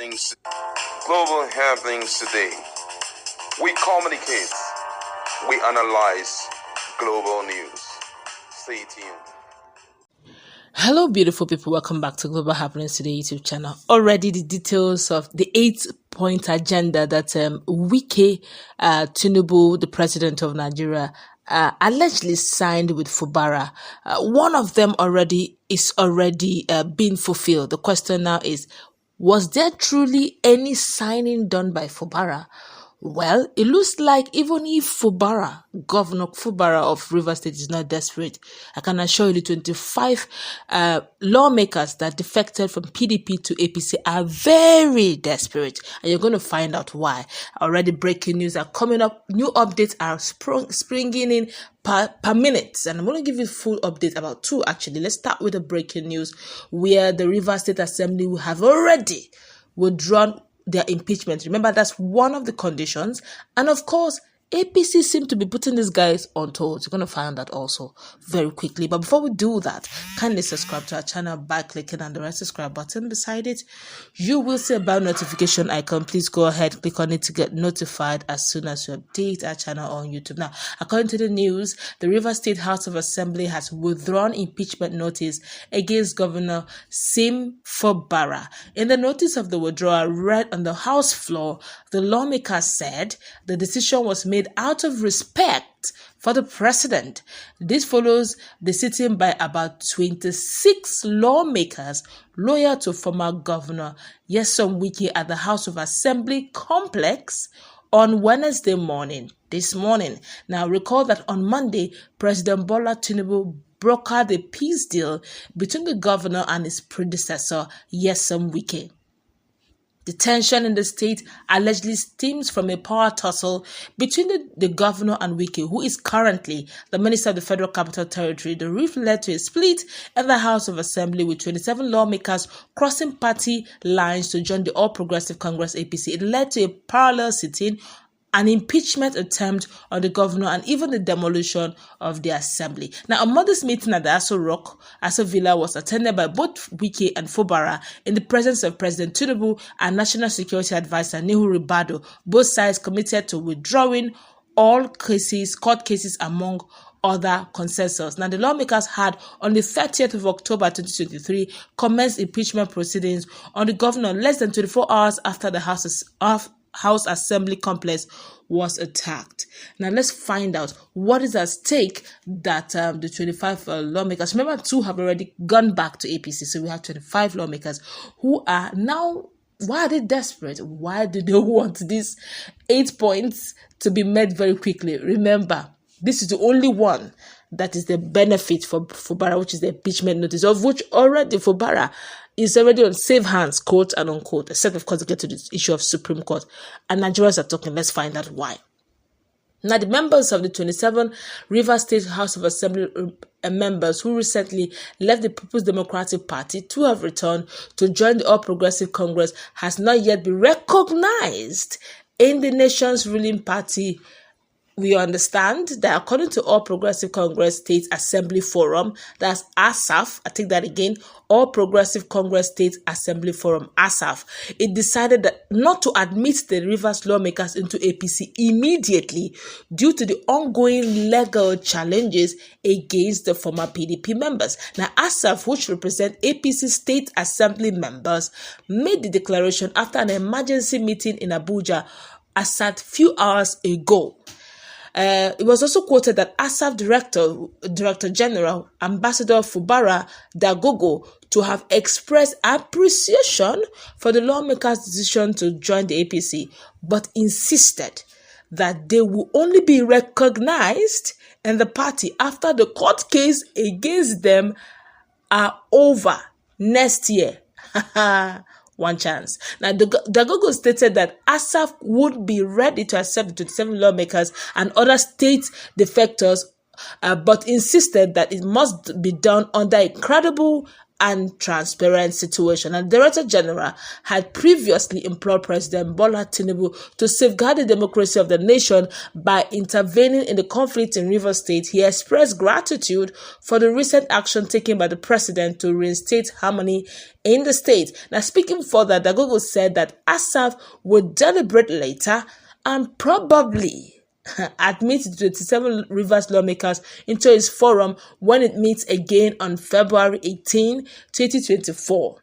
happenings, global happenings today. We communicate, we analyze global news. Stay tuned. Hello, beautiful people. Welcome back to Global Happenings Today YouTube channel. Already the details of the 8-point agenda that Wike Tinubu, the president of Nigeria, allegedly signed with Fubara. One of them is already being fulfilled. The question now is, was there truly any signing done by Fubara? Well, it looks like even if Governor Fubara of Rivers State is not desperate, I can assure you the 25 lawmakers that defected from PDP to APC are very desperate, and you're going to find out why. Already breaking news are coming up, new updates are springing in per minute, and I'm going to give you a full update about two actually. Let's start with the breaking news where the Rivers State Assembly will have already withdrawn their impeachment. Remember, that's one of the conditions. And of course, APC seem to be putting these guys on toes. You're going to find that also very quickly. But before we do that, kindly subscribe to our channel by clicking on the red subscribe button beside it. You will see a bell notification icon. Please go ahead, click on it to get notified as soon as we update our channel on YouTube. Now, according to the news, the Rivers State House of Assembly has withdrawn impeachment notice against Governor Sim Fubara. In the notice of the withdrawal read on the House floor, the lawmakers said the decision was made out of respect for the president. This follows the sitting by about 26 lawmakers loyal to former Governor Nyesom Wike at the House of Assembly complex on Wednesday morning, this morning. Now, recall that on Monday, President Bola Tinubu brokered a peace deal between the governor and his predecessor, Nyesom Wike. The tension in the state allegedly stems from a power tussle between the governor and Wike, who is currently the Minister of the Federal Capital Territory. The rift led to a split in the House of Assembly, with 27 lawmakers crossing party lines to join the All Progressive Congress APC. It led to a parallel sitting, an impeachment attempt on the governor, and even the demolition of the assembly. Now, a modest meeting at the Aso Villa was attended by both Wike and Fubara in the presence of President Tinubu and National Security Advisor Nuhu Ribadu. Both sides committed to withdrawing all court cases among other consensus. Now, the lawmakers had on the 30th of October 2023 commenced impeachment proceedings on the governor less than 24 hours after the House Assembly complex was attacked. Now, let's find out what is at stake that the 25 lawmakers, remember, 2 have already gone back to APC, so we have 25 lawmakers who are now, why are they desperate? Why do they want these 8 points to be met very quickly? Remember, this is the only one that is the benefit for Fubara, which is the impeachment notice, of which already Fubara is already on safe hands, quote and unquote, except of course to get to the issue of Supreme Court. And Nigerians are talking. Let's find out why. Now, the members of the 27 Rivers State House of Assembly members who recently left the People's Democratic Party to have returned to join the All Progressive Congress has not yet been recognized in the nation's ruling party. We understand that according to All Progressive Congress State Assembly Forum, that's ASAF, I take that again, All Progressive Congress State Assembly Forum, ASAF, it decided that not to admit the Rivers lawmakers into APC immediately due to the ongoing legal challenges against the former PDP members. Now, ASAF, which represent APC State Assembly members, made the declaration after an emergency meeting in Abuja as at few hours ago. It was also quoted that ASAF Director General Ambassador Fubara Dagogo to have expressed appreciation for the lawmakers' decision to join the APC, but insisted that they will only be recognized in the party after the court case against them are over next year. One chance. Now, Dagogo stated that ASAF would be ready to accept the 27 lawmakers and other state defectors, but insisted that it must be done under a credible and transparent situation. And the Director General had previously implored President Bola Tinubu to safeguard the democracy of the nation by intervening in the conflict in Rivers State. He expressed gratitude for the recent action taken by the president to reinstate harmony in the state. Now, speaking further, Dagogo said that ASAF would deliberate later and probably admit the 27 Rivers lawmakers into its forum when it meets again on February 18, 2024.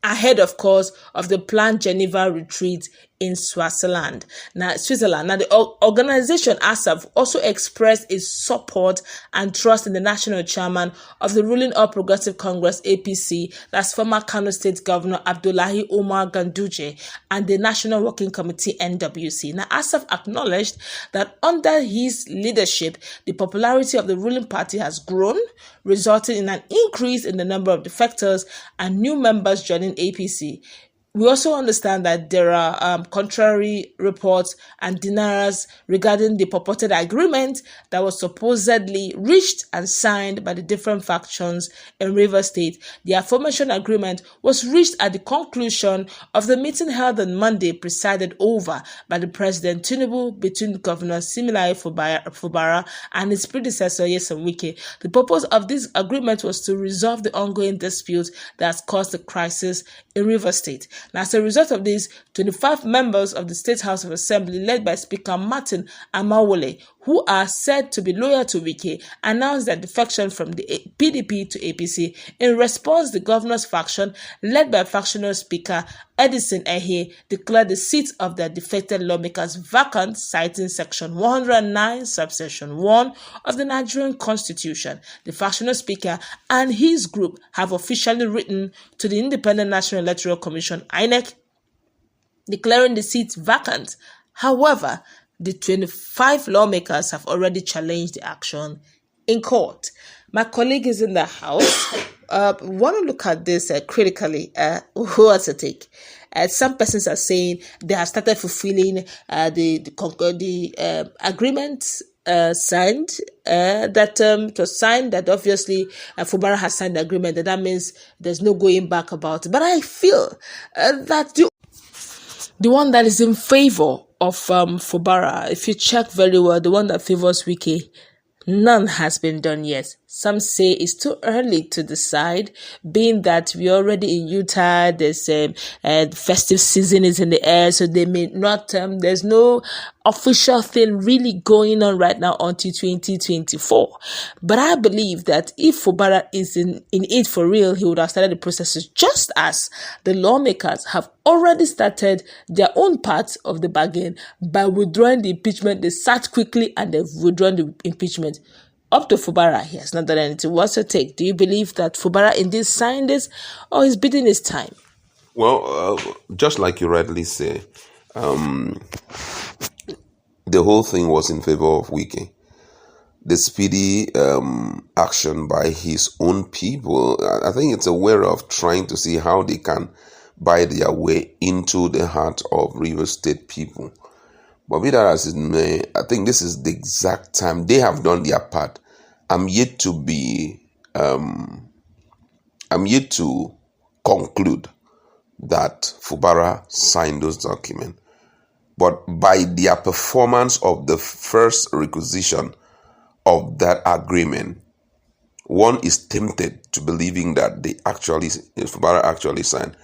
Ahead, of course, of the planned Geneva retreat in Switzerland. Now, the organization ASAF also expressed its support and trust in the national chairman of the ruling All Progressive Congress (APC), that's former Kano State Governor Abdullahi Umar Ganduje, and the National Working Committee (NWC). Now, ASAF acknowledged that under his leadership, the popularity of the ruling party has grown, resulting in an increase in the number of defectors and new members joining APC. We also understand that there are contrary reports and denials regarding the purported agreement that was supposedly reached and signed by the different factions in Rivers State. The aforementioned agreement was reached at the conclusion of the meeting held on Monday, presided over by the President Tinubu between Governor Similaye Fubara and his predecessor Nyesom Wike. The purpose of this agreement was to resolve the ongoing dispute that has caused the crisis in Rivers State. Now, as a result of this, 25 members of the State House of Assembly, led by Speaker Martin Amawole, who are said to be loyal to Wike, announced their defection from the PDP to APC. In response, the governor's faction, led by factional Speaker Edison Ehe, declared the seat of their defected lawmakers vacant, citing Section 109, subsection 1 of the Nigerian Constitution. The factional speaker and his group have officially written to the Independent National Electoral Commission (INEC) declaring the seat vacant. However, the 25 lawmakers have already challenged the action in court. My colleague is in the house. Want to look at this critically. What's your take? Some persons are saying they have started fulfilling the agreement signed. It was signed. That obviously Fubara has signed the agreement. That means there's no going back about it. But I feel that the one that is in favor of Fubara, if you check very well, the one that favors Wike, none has been done yet. Some say it's too early to decide, being that we're already in Utah. There's festive season is in the air, so they may not. There's no official thing really going on right now until 2024. But I believe that if Fubara is in it for real, he would have started the processes, just as the lawmakers have already started their own part of the bargain by withdrawing the impeachment. They sat quickly and they've withdrawn the impeachment. Up to Fubara, he has not done anything. What's your take? Do you believe that Fubara indeed signed this, or is bidding his time? Well, just like you rightly say, the whole thing was in favor of Wike. The speedy action by his own people, I think it's a way of trying to see how they can buy their way into the heart of Rivers State people. But be that as it may, I think this is the exact time they have done their part. I'm yet to conclude that Fubara signed those documents. But by their performance of the first requisition of that agreement, one is tempted to believing that Fubara actually signed.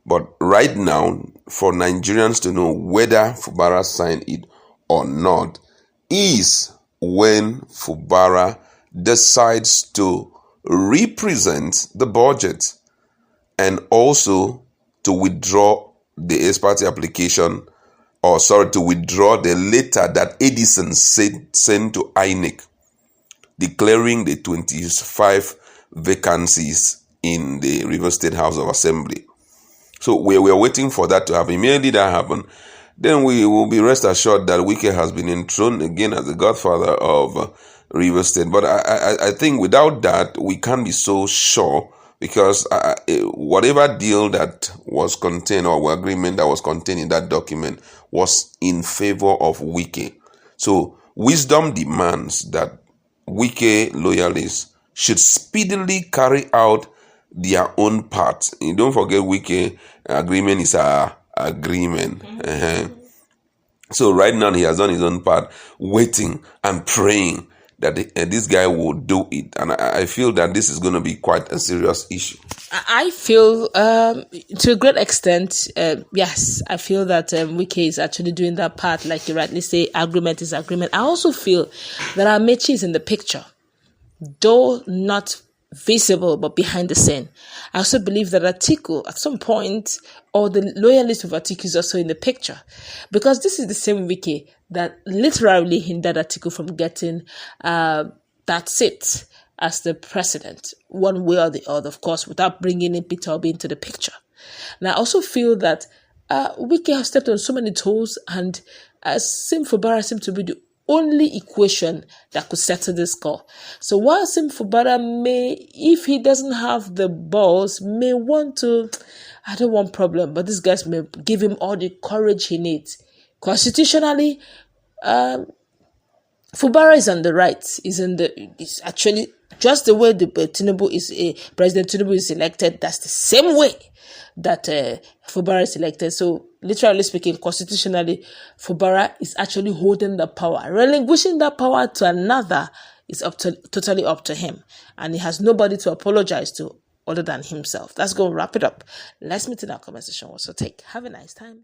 But right now, for Nigerians to know whether Fubara signed it or not is when Fubara decides to represent the budget and also to withdraw the ex-parte application, to withdraw the letter that Edison sent to INEC declaring the 25 vacancies in the Rivers State House of Assembly. So we are waiting for that to happen. Immediately that happen, then we will be rest assured that Wike has been enthroned again as the godfather of Rivers State. But I think without that, we can't be so sure, because whatever deal that was contained or agreement that was contained in that document was in favor of Wike. So wisdom demands that Wike loyalists should speedily carry out their own part. You don't forget, Wike, agreement is a agreement. So right now he has done his own part, waiting and praying that this guy will do it. And I feel that this is going to be quite a serious issue. I feel, to a great extent, yes, I feel that Wike is actually doing that part, like you rightly say, agreement is agreement. I also feel that Amechi is in the picture, though not visible, but behind the scene. I also believe that Atiku, at some point, or the loyalist of Atiku is also in the picture, because this is the same Wike that literally hindered Atiku from getting that seat as the president, one way or the other, of course, without bringing in Peter Obi into the picture. And I also feel that Wike has stepped on so many toes, and Sim Fubara seems to be the only equation that could settle this score. So while Sim Fubara may, if he doesn't have the balls, may want to, I don't want problem, but these guys may give him all the courage he needs. Constitutionally, Fubara is on the right. Is actually just the way the President Tinubu is elected. That's the same way that Fubara is elected. So, literally speaking, constitutionally, Fubara is actually holding the power. Relinquishing that power to another is totally up to him, and he has nobody to apologize to other than himself. That's going to wrap it up. Let's meet in our comment section. What's your take? Have a nice time.